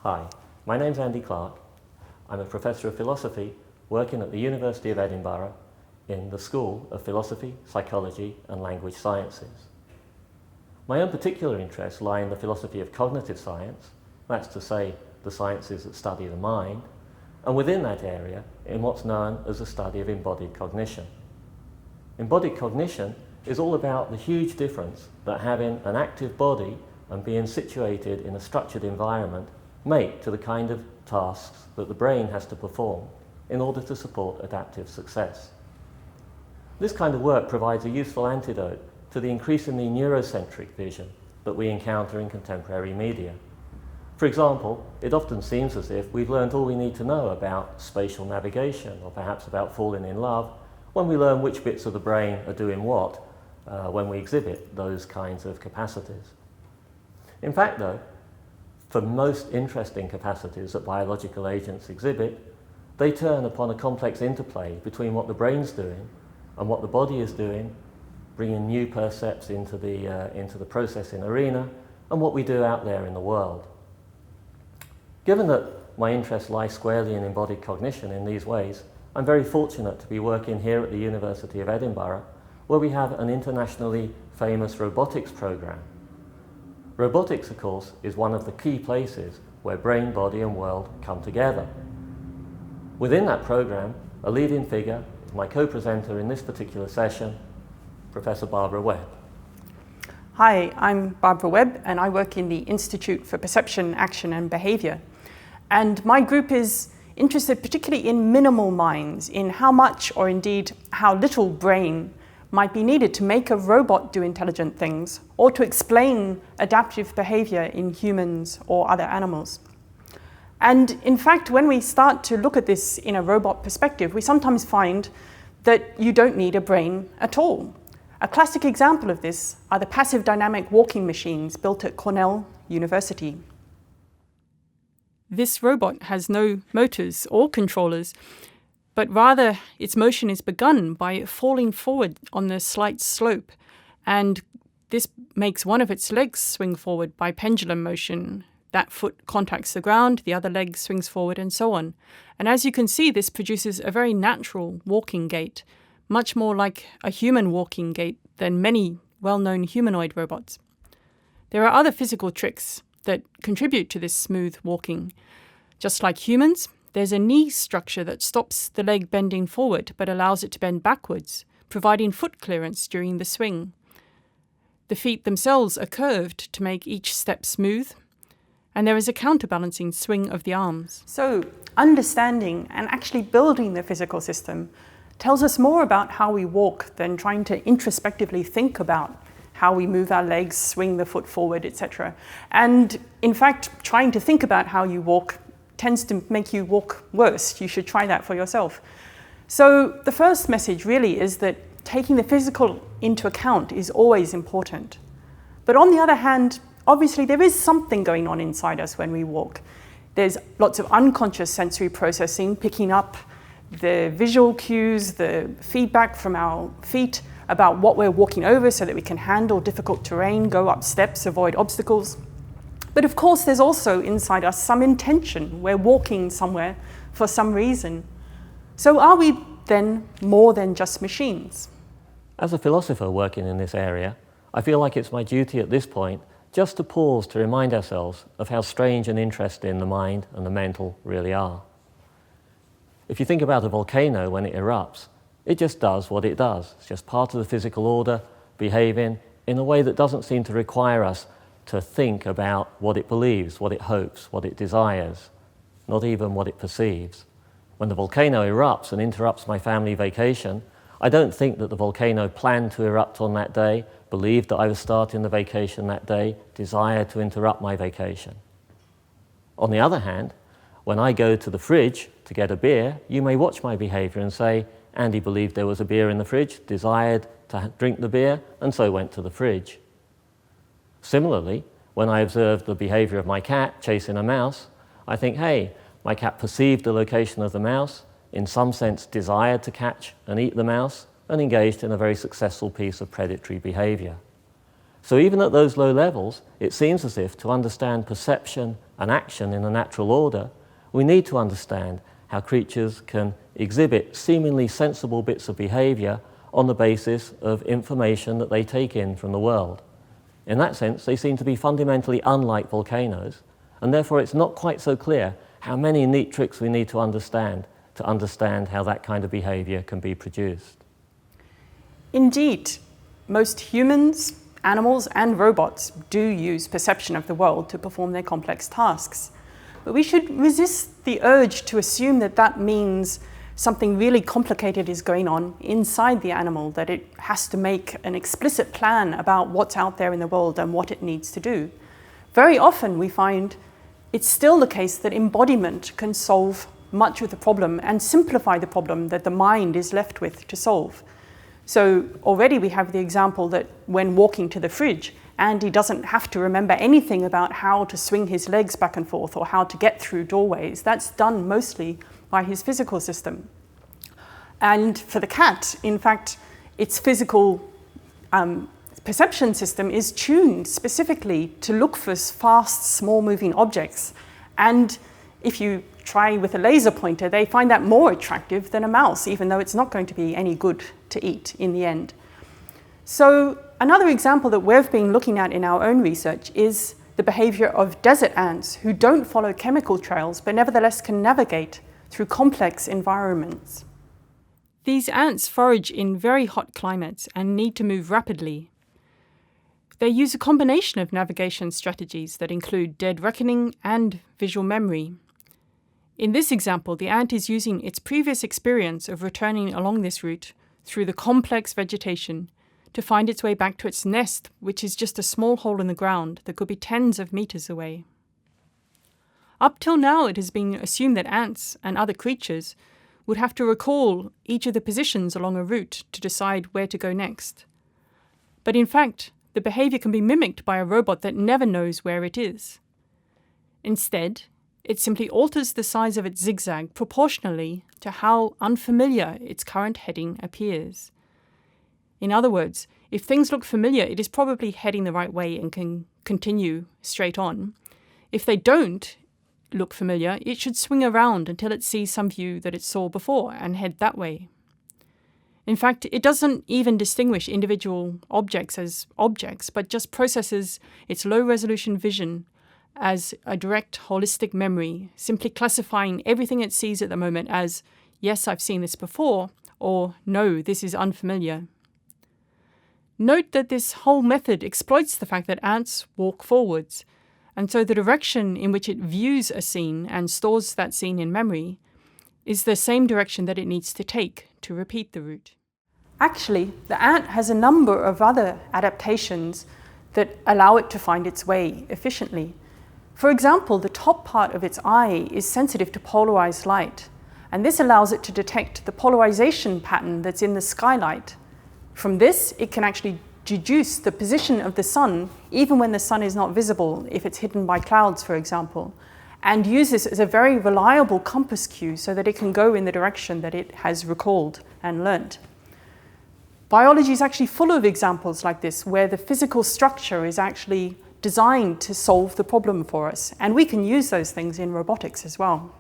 Hi, my name's Andy Clark. I'm a Professor of Philosophy working at the University of Edinburgh in the School of Philosophy, Psychology and Language Sciences. My own particular interests lie in the philosophy of cognitive science, that's to say the sciences that study the mind, and within that area in what's known as the study of embodied cognition. Embodied cognition is all about the huge difference that having an active body and being situated in a structured environment make to the kind of tasks that the brain has to perform in order to support adaptive success. This kind of work provides a useful antidote to the increasingly neurocentric vision that we encounter in contemporary media. For example, it often seems as if we've learned all we need to know about spatial navigation or perhaps about falling in love when we learn which bits of the brain are doing what when we exhibit those kinds of capacities. In fact, though, for most interesting capacities that biological agents exhibit, they turn upon a complex interplay between what the brain's doing and what the body is doing, bringing new percepts into the processing arena and what we do out there in the world. Given that my interests lie squarely in embodied cognition in these ways, I'm very fortunate to be working here at the University of Edinburgh, where we have an internationally famous robotics program. Robotics, of course, is one of the key places where brain, body and world come together. Within that program, a leading figure is my co-presenter in this particular session, Professor Barbara Webb. Hi, I'm Barbara Webb and I work in the Institute for Perception, Action and Behaviour. And my group is interested particularly in minimal minds, in how much or indeed how little brain might be needed to make a robot do intelligent things or to explain adaptive behaviour in humans or other animals. And in fact, when we start to look at this in a robot perspective, we sometimes find that you don't need a brain at all. A classic example of this are the passive dynamic walking machines built at Cornell University. This robot has no motors or controllers, but rather its motion is begun by falling forward on the slight slope, and this makes one of its legs swing forward by pendulum motion. That foot contacts the ground, the other leg swings forward, and so on. And as you can see, this produces a very natural walking gait, much more like a human walking gait than many well-known humanoid robots. There are other physical tricks that contribute to this smooth walking. Just like humans, there's a knee structure that stops the leg bending forward but allows it to bend backwards, providing foot clearance during the swing. The feet themselves are curved to make each step smooth, and there is a counterbalancing swing of the arms. So, understanding and actually building the physical system tells us more about how we walk than trying to introspectively think about how we move our legs, swing the foot forward, etc. And in fact, trying to think about how you walk tends to make you walk worse. You should try that for yourself. So the first message really is that taking the physical into account is always important. But on the other hand, obviously there is something going on inside us when we walk. There's lots of unconscious sensory processing, picking up the visual cues, the feedback from our feet about what we're walking over so that we can handle difficult terrain, go up steps, avoid obstacles. But of course, there's also inside us some intention. We're walking somewhere for some reason. So are we then more than just machines? As a philosopher working in this area, I feel like it's my duty at this point just to pause to remind ourselves of how strange and interesting the mind and the mental really are. If you think about a volcano when it erupts, it just does what it does. It's just part of the physical order, behaving in a way that doesn't seem to require us to think about what it believes, what it hopes, what it desires, not even what it perceives. When the volcano erupts and interrupts my family vacation, I don't think that the volcano planned to erupt on that day, believed that I was starting the vacation that day, desired to interrupt my vacation. On the other hand, when I go to the fridge to get a beer, you may watch my behaviour and say, Andy believed there was a beer in the fridge, desired to drink the beer, and so went to the fridge. Similarly, when I observe the behaviour of my cat chasing a mouse, I think, hey, my cat perceived the location of the mouse, in some sense desired to catch and eat the mouse, and engaged in a very successful piece of predatory behaviour. So even at those low levels, it seems as if to understand perception and action in a natural order, we need to understand how creatures can exhibit seemingly sensible bits of behavior on the basis of information that they take in from the world. In that sense, they seem to be fundamentally unlike volcanoes, and therefore it's not quite so clear how many neat tricks we need to understand how that kind of behavior can be produced. Indeed, most humans, animals, and robots do use perception of the world to perform their complex tasks. But we should resist the urge to assume that that means something really complicated is going on inside the animal, that it has to make an explicit plan about what's out there in the world and what it needs to do. Very often we find it's still the case that embodiment can solve much of the problem and simplify the problem that the mind is left with to solve. So already we have the example that when walking to the fridge, Andy doesn't have to remember anything about how to swing his legs back and forth or how to get through doorways. That's done mostly by his physical system. And for the cat, in fact, its physical perception system is tuned specifically to look for fast, small-moving objects. And if you try with a laser pointer, they find that more attractive than a mouse, even though it's not going to be any good to eat in the end. So another example that we've been looking at in our own research is the behavior of desert ants who don't follow chemical trails, but nevertheless can navigate through complex environments. These ants forage in very hot climates and need to move rapidly. They use a combination of navigation strategies that include dead reckoning and visual memory. In this example, the ant is using its previous experience of returning along this route through the complex vegetation to find its way back to its nest, which is just a small hole in the ground that could be tens of meters away. Up till now, it has been assumed that ants and other creatures would have to recall each of the positions along a route to decide where to go next. But in fact, the behavior can be mimicked by a robot that never knows where it is. Instead, it simply alters the size of its zigzag proportionally to how unfamiliar its current heading appears. In other words, if things look familiar, it is probably heading the right way and can continue straight on. If they don't look familiar, it should swing around until it sees some view that it saw before and head that way. In fact, it doesn't even distinguish individual objects as objects, but just processes its low-resolution vision as a direct holistic memory, simply classifying everything it sees at the moment as, yes, I've seen this before, or no, this is unfamiliar. Note that this whole method exploits the fact that ants walk forwards, and so the direction in which it views a scene and stores that scene in memory is the same direction that it needs to take to repeat the route. Actually, the ant has a number of other adaptations that allow it to find its way efficiently. For example, the top part of its eye is sensitive to polarized light, and this allows it to detect the polarization pattern that's in the skylight. From this, it can actually deduce the position of the sun, even when the sun is not visible, if it's hidden by clouds, for example, and use this as a very reliable compass cue so that it can go in the direction that it has recalled and learnt. Biology is actually full of examples like this, where the physical structure is actually designed to solve the problem for us, and we can use those things in robotics as well.